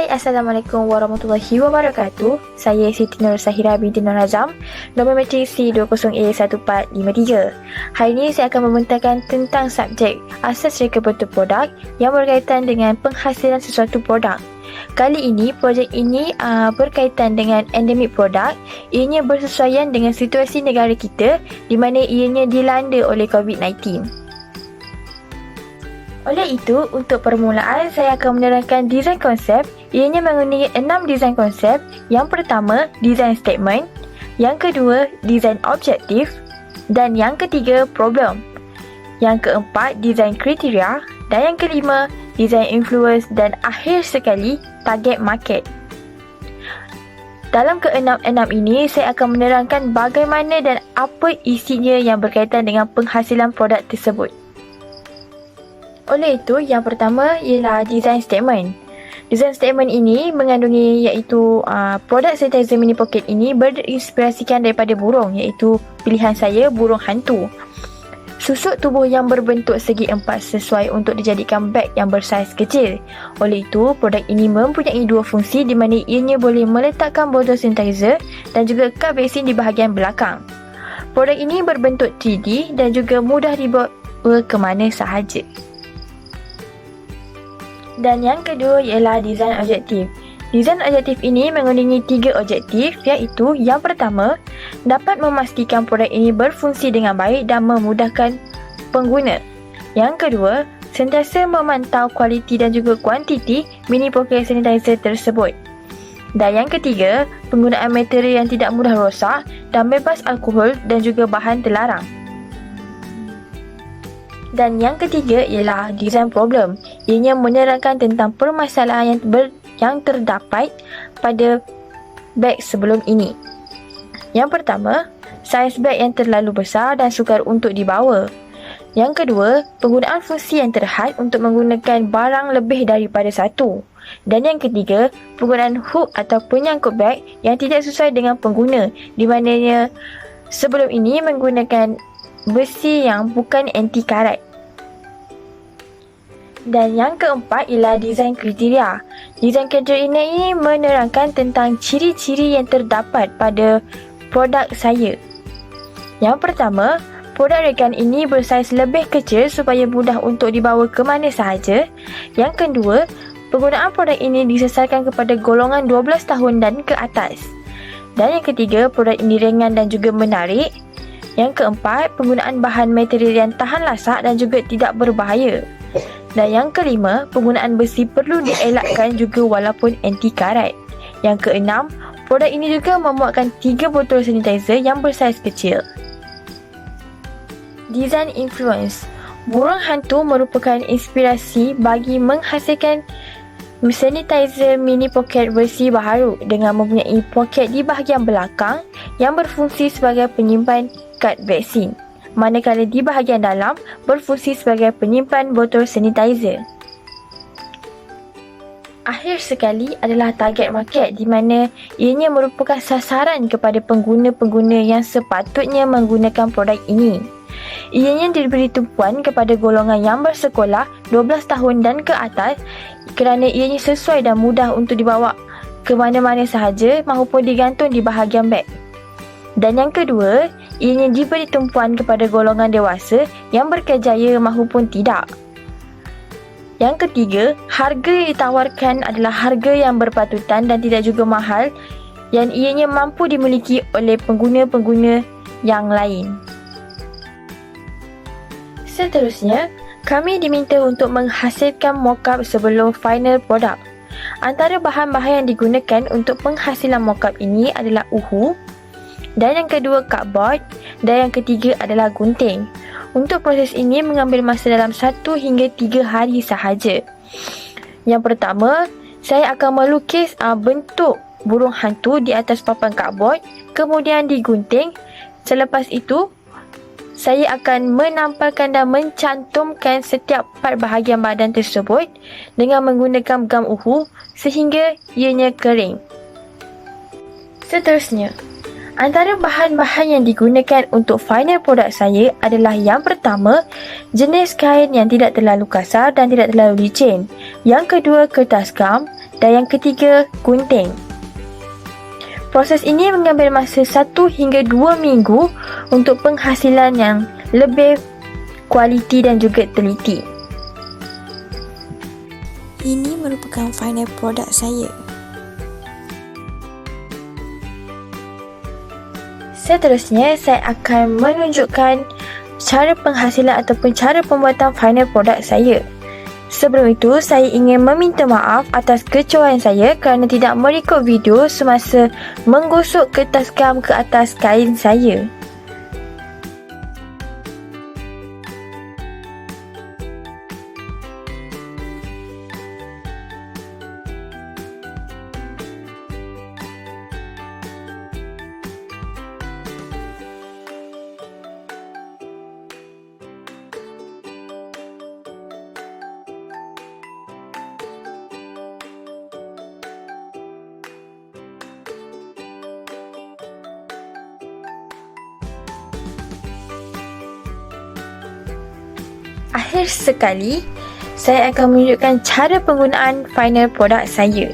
Assalamualaikum warahmatullahi wabarakatuh. Saya Siti Nur Sahira binti Nur Azam, nombor matrik C20A1453. Hari ini saya akan membentangkan tentang subjek asas reka bentuk produk yang berkaitan dengan penghasilan sesuatu produk. Kali ini, projek ini berkaitan dengan endemik produk. Ianya bersesuaian dengan situasi negara kita di mana ianya dilanda oleh COVID-19. Oleh itu, untuk permulaan, saya akan menerangkan desain konsep. Ianya menggunakan 6 desain konsep. Yang pertama, desain statement. Yang kedua, desain objektif. Dan yang ketiga, problem. Yang keempat, desain kriteria. Dan yang kelima, desain influence. Dan akhir sekali, target market. Dalam keenam-enam ini, saya akan menerangkan bagaimana dan apa isinya yang berkaitan dengan penghasilan produk tersebut. Oleh itu, yang pertama ialah design statement. Design statement ini mengandungi iaitu produk sanitizer mini pocket ini berinspirasikan daripada burung, iaitu pilihan saya burung hantu. Susuk tubuh yang berbentuk segi empat sesuai untuk dijadikan beg yang bersaiz kecil. Oleh itu, produk ini mempunyai dua fungsi di mana ianya boleh meletakkan botol sanitizer dan juga kad vaksin di bahagian belakang. Produk ini berbentuk 3D dan juga mudah dibawa ke mana sahaja. Dan yang kedua ialah desain objektif. Desain objektif ini mengandungi 3 objektif, iaitu yang pertama, dapat memastikan produk ini berfungsi dengan baik dan memudahkan pengguna. Yang kedua, sentiasa memantau kualiti dan juga kuantiti mini pocket sanitizer tersebut. Dan yang ketiga, penggunaan material yang tidak mudah rosak dan bebas alkohol dan juga bahan terlarang. Dan yang ketiga ialah design problem. Ianya menerangkan tentang permasalahan yang terdapat pada beg sebelum ini. Yang pertama, saiz beg yang terlalu besar dan sukar untuk dibawa. Yang kedua, penggunaan fungsi yang terhad untuk menggunakan barang lebih daripada satu. Dan yang ketiga, penggunaan hook atau penyangkut beg yang tidak sesuai dengan pengguna, di mananya sebelum ini menggunakan besi yang bukan anti karat. Dan yang keempat ialah desain kriteria. Desain kriteria ini menerangkan tentang ciri-ciri yang terdapat pada produk saya. Yang pertama, produk rekan ini bersaiz lebih kecil supaya mudah untuk dibawa ke mana sahaja. Yang kedua, penggunaan produk ini disasarkan kepada golongan 12 tahun dan ke atas. Dan yang ketiga, produk ini ringan dan juga menarik. Yang keempat, penggunaan bahan material yang tahan lasak dan juga tidak berbahaya. Dan yang kelima, penggunaan besi perlu dielakkan juga walaupun anti karat. Yang keenam, produk ini juga memuatkan 3 botol sanitizer yang bersaiz kecil. Design influence. Burung hantu merupakan inspirasi bagi menghasilkan sanitizer mini pocket versi baharu dengan mempunyai poket di bahagian belakang yang berfungsi sebagai penyimpan kad vaksin, manakala di bahagian dalam berfungsi sebagai penyimpan botol sanitizer. Akhir sekali adalah target market, di mana ianya merupakan sasaran kepada pengguna-pengguna yang sepatutnya menggunakan produk ini. Ianya diberi tumpuan kepada golongan yang bersekolah 12 tahun dan ke atas kerana ianya sesuai dan mudah untuk dibawa ke mana-mana sahaja maupun digantung di bahagian beg. Dan yang kedua, ianya diberi tumpuan kepada golongan dewasa yang berkejaya maupun tidak. Yang ketiga, harga yang ditawarkan adalah harga yang berpatutan dan tidak juga mahal yang ianya mampu dimiliki oleh pengguna-pengguna yang lain. Seterusnya, kami diminta untuk menghasilkan mockup sebelum final produk. Antara bahan-bahan yang digunakan untuk penghasilan mockup ini adalah uhu, dan yang kedua cardboard, dan yang ketiga adalah gunting. Untuk proses ini mengambil masa dalam 1 hingga 3 hari sahaja. Yang pertama, saya akan melukis bentuk burung hantu di atas papan cardboard, kemudian digunting. Selepas itu, saya akan menampalkan dan mencantumkan setiap part bahagian badan tersebut dengan menggunakan gam uhu sehingga ianya kering. Seterusnya, antara bahan-bahan yang digunakan untuk final produk saya adalah yang pertama, jenis kain yang tidak terlalu kasar dan tidak terlalu licin. Yang kedua, kertas gam. dan yang ketiga, gunting. Proses ini mengambil masa 1 hingga 2 minggu untuk penghasilan yang lebih kualiti dan juga teliti. Ini merupakan final produk saya. Seterusnya, saya akan menunjukkan cara penghasilan ataupun cara pembuatan final produk saya. Sebelum itu, saya ingin meminta maaf atas kecohan saya kerana tidak merekod video semasa menggosok kertas gam ke atas kain saya. Akhir sekali, saya akan menunjukkan cara penggunaan final produk saya.